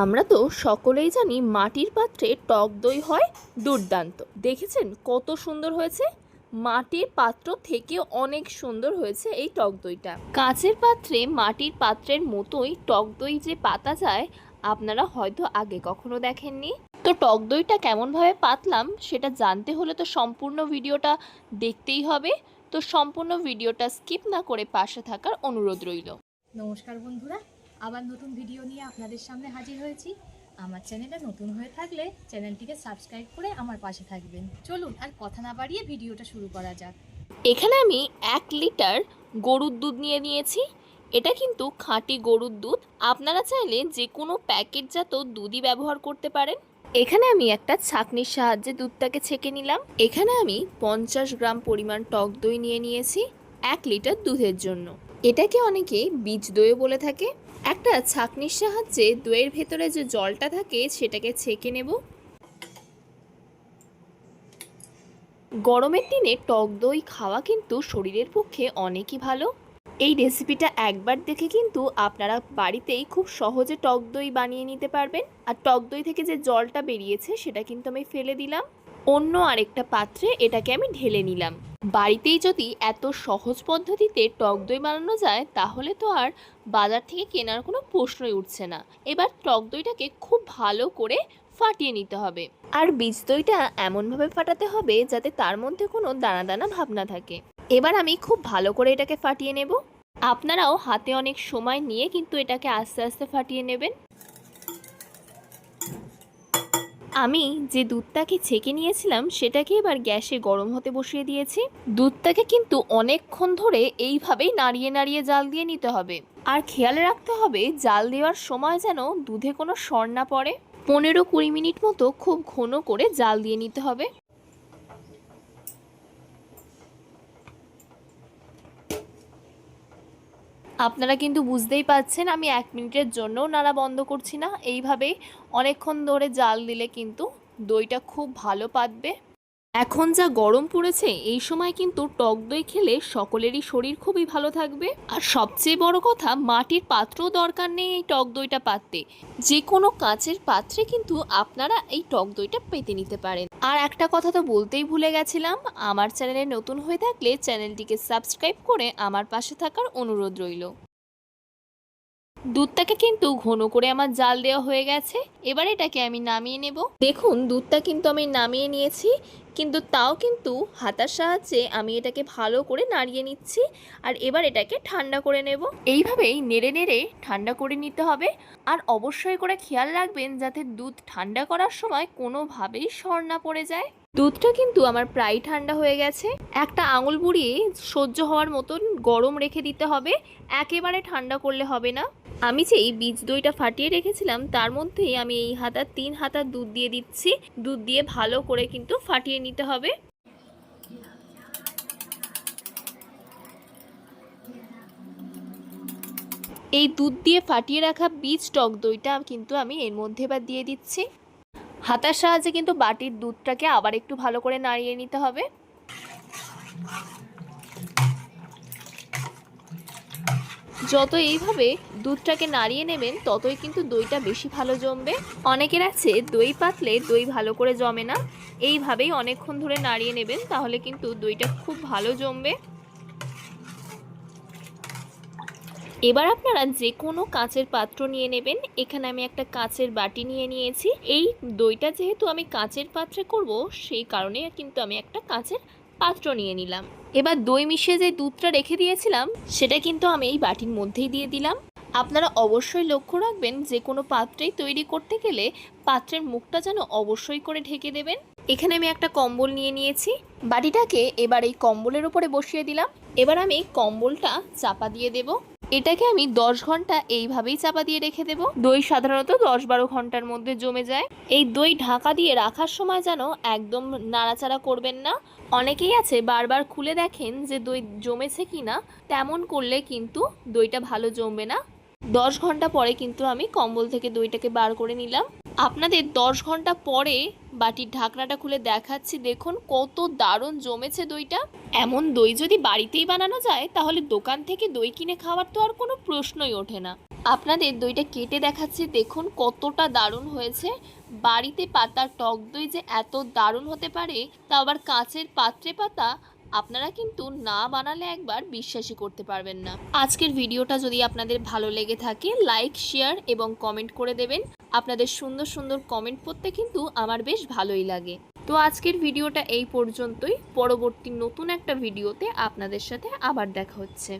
আমরা তো সকলেই জানি মাটির পাত্রে টক দই হয় দুর্দান্ত। দেখেছেন কত সুন্দর হয়েছে? মাটির পাত্র থেকে অনেক সুন্দর হয়েছে এই টক দইটা। কাঁচের পাত্রে মাটির পাত্রের মতোই টক দই যে পাতা যায় আপনারা হয়তো আগে কখনো দেখেননি। তো টক দইটা কেমনভাবে পাতলাম সেটা জানতে হলে তো সম্পূর্ণ ভিডিওটা দেখতেই হবে। তো সম্পূর্ণ ভিডিওটা স্কিপ না করে পাশে থাকার অনুরোধ রইল। নমস্কার বন্ধুরা, আবার নতুন ভিডিও নিয়ে আপনাদের সামনে হাজির হয়েছি। আমার চ্যানেলে নতুন হয়ে থাকলে চ্যানেলটিকে সাবস্ক্রাইব করে আমার পাশে থাকবেন। চলুন আর কথা না বাড়িয়ে ভিডিওটা শুরু করা যাক। এখানে আমি 1 লিটার গরুর দুধ নিয়ে নিয়েছি। এটা কিন্তু খাঁটি গরুর দুধ। আপনারা চাইলে যে কোনো প্যাকেটজাত দুধই ব্যবহার করতে পারেন। এখানে আমি একটা ছাঁকনির সাহায্যে দুধটাকে ছেঁকে নিলাম। এখানে আমি 50 গ্রাম পরিমাণ টক দই নিয়ে নিয়েছি 1 লিটার দুধের জন্য। এটাকে অনেকে বীজ দইও বলে থাকে। একটা ছাঁকনির সাহায্যে দইয়ের ভেতরে যে জলটা থাকে সেটাকে ছেঁকে নেব। গরমের দিনে টক দই খাওয়া কিন্তু শরীরের পক্ষে অনেকই ভালো। এই রেসিপিটা একবার দেখে কিন্তু আপনারা বাড়িতেই খুব সহজে টক দই বানিয়ে নিতে পারবেন। আর টক দই থেকে যে জলটা বেরিয়েছে সেটা কিন্তু আমি ফেলে দিলাম। অন্য আরেকটা পাত্রে এটাকে আমি ঢেলে নিলাম। বাড়িতেই যদি এত সহজ পদ্ধতিতে টক দই বানানো যায় তাহলে তো আর বাজার থেকে কেনার কোনো প্রশ্নই উঠছে না। এবার টক দইটাকে খুব ভালো করে ফাটিয়ে নিতে হবে। আর বীজ দইটা এমনভাবে ফাটাতে হবে যাতে তার মধ্যে কোনো দানা দানা ভাব না থাকে। এবার আমি খুব ভালো করে এটাকে ফাটিয়ে নেব। আপনারাও হাতে অনেক সময় নিয়ে কিন্তু এটাকে আস্তে আস্তে ফাটিয়ে নেবেন। আমি যে দুধটাকে ছেঁকে নিয়েছিলাম সেটাকে এবার গ্যাসে গরম হতে বসিয়ে দিয়েছি। দুধটাকে কিন্তু অনেকক্ষণ ধরে এইভাবেই নাড়িয়ে নাড়িয়ে জাল দিয়ে নিতে হবে। আর খেয়াল রাখতে হবে জাল দেওয়ার সময় যেন দুধে কোনো সর না পড়ে। 15-20 মিনিট মতো খুব ঘন করে জাল দিয়ে নিতে হবে। আপনারা কিন্তু বুঝতেই পাচ্ছেন আমি 1 মিনিটের জন্যও নাড়া বন্ধ করছি না। এইভাবেই অনেকক্ষণ ধরে জাল দিলে কিন্তু দইটা খুব ভালো পাতবে। এখন যা গরম পড়েছে এই সময় কিন্তু টক দই খেলে সকলেরই শরীর খুবই ভালো থাকবে। আর সবচেয়ে বড় কথা মাটির পাত্রও দরকার নেই এই টক দইটা পাততে। যে কোনো কাঁচের পাত্রে কিন্তু আপনারা এই টক দইটা পেতে নিতে পারেন। আর একটা কথা তো বলতেই ভুলে গেছিলাম, আমার চ্যানেলে নতুন হয়ে থাকলে চ্যানেলটিকে সাবস্ক্রাইব করে আমার পাশে থাকার অনুরোধ রইল। দুধটাকে কিন্তু ঘন করে আমার জাল দেওয়া হয়ে গেছে। এবার এটাকে আমি নামিয়ে নেব। দেখুন দুধটা কিন্তু আমি নামিয়ে নিয়েছি, কিন্তু তাও কিন্তু হাতার সাহায্যে আমি এটাকে ভালো করে নাড়িয়ে নিচ্ছি। আর এবার এটাকে ঠান্ডা করে নেব। এইভাবেই নেড়ে নেড়ে ঠান্ডা করে নিতে হবে। আর অবশ্যই করে খেয়াল রাখবেন যাতে দুধ ঠান্ডা করার সময় কোনোভাবেই সর না পড়ে যায়। দুধটা কিন্তু আমার প্রায় ঠান্ডা হয়ে গেছে। একটা আঙুল বুড়িয়ে সহ্য হওয়ার মতন গরম রেখে দিতে হবে, একেবারে ঠান্ডা করলে হবে না। আমি যে এই বীজ দইটা ফাটিয়ে রেখেছিলাম তার মধ্যেই আমি এই হাতার 3 হাতা দুধ দিয়ে দিচ্ছি। দুধ দিয়ে ভালো করে কিন্তু ফাটিয়ে নিতে হবে। এই দুধ দিয়ে ফাটিয়ে রাখা বীজ টক দইটা কিন্তু আমি এর মধ্যে এবার দিয়ে দিচ্ছি। হাতার সাহায্যে কিন্তু বাটির দুধটাকে আবার একটু ভালো করে নাড়িয়ে নিতে হবে। যত এইভাবে দুধটাকে নাড়িয়ে নেবেন ততই কিন্তু দইটা বেশি ভালো জমবে। অনেকের আছে দই পাতলে দই ভালো করে জমে না। এইভাবেই অনেকক্ষণ ধরে নাড়িয়ে নেবেন তাহলে কিন্তু দইটা খুব ভালো জমবে। এবার আপনারা যে কোনো কাঁচের পাত্র নিয়ে নেবেন। এখানে আমি একটা কাঁচের বাটি নিয়ে নিয়েছি। এই দইটা যেহেতু আমি কাঁচের পাত্রে করব সেই কারণে কিন্তু আমি একটা কাঁচের পাত্র নিয়ে নিলাম। এবার দই মিশিয়ে যে দুধটা রেখে দিয়েছিলাম সেটা কিন্তু আমি এই বাটির মধ্যেই দিয়ে দিলাম। আপনারা অবশ্যই লক্ষ্য রাখবেন যে কোনো পাত্রেই তৈরি করতে গেলে পাত্রের মুখটা যেন অবশ্যই করে ঢেকে দেবেন। এখানে আমি একটা কম্বল নিয়ে নিয়েছি। বাটিটাকে এবার এই কম্বলের উপরে বসিয়ে দিলাম। এবার আমি কম্বলটা চাপা দিয়ে দেব। এটাকে আমি 10 ঘন্টা এইভাবেই চাপা দিয়ে রেখে দেব। দই সাধারণত 10-12 ঘন্টার মধ্যে জমে যায়। এই দই ঢাকা দিয়ে রাখার সময় যেন একদম নাড়াচাড়া করবেন না। অনেকেই আছে বারবার খুলে দেখেন যে দই জমেছে কিনা, তেমন করলে কিন্তু দইটা ভালো জমবে না। 10 ঘন্টা পরে কিন্তু আমি কম্বল থেকে দইটাকে বার করে নিলাম। আপনাদের 10 ঘন্টা পরে বাটির ঢাকনাটা খুলে দেখাচ্ছি। দেখুন কত দারুণ জমেছে দইটা। এমন দই যদি বাড়িতেই বানানো যায় তাহলে দোকান থেকে দই কিনে খাওয়ার তো আর কোনো প্রশ্নই ওঠে না। আপনাদের দইটা কেটে দেখাচ্ছি, দেখুন কতটা দারুণ হয়েছে। বাড়িতে পাতা টক দই যে এত দারুণ হতে পারে, তা আবার কাঁচের পাত্রে পাতা, আপনারা কিন্তু না বানালে একবার বিশ্বাসই করতে পারবেন না। আজকের ভিডিওটা যদি আপনাদের ভালো লেগে থাকে, লাইক, শেয়ার এবং কমেন্ট করে দেবেন। আপনাদের সুন্দর সুন্দর কমেন্ট পড়তে কিন্তু আমার বেশ ভালোই লাগে। তো আজকের ভিডিওটা এই পর্যন্তই। পরবর্তী নতুন একটা ভিডিওতে আপনাদের সাথে আবার দেখা হচ্ছে।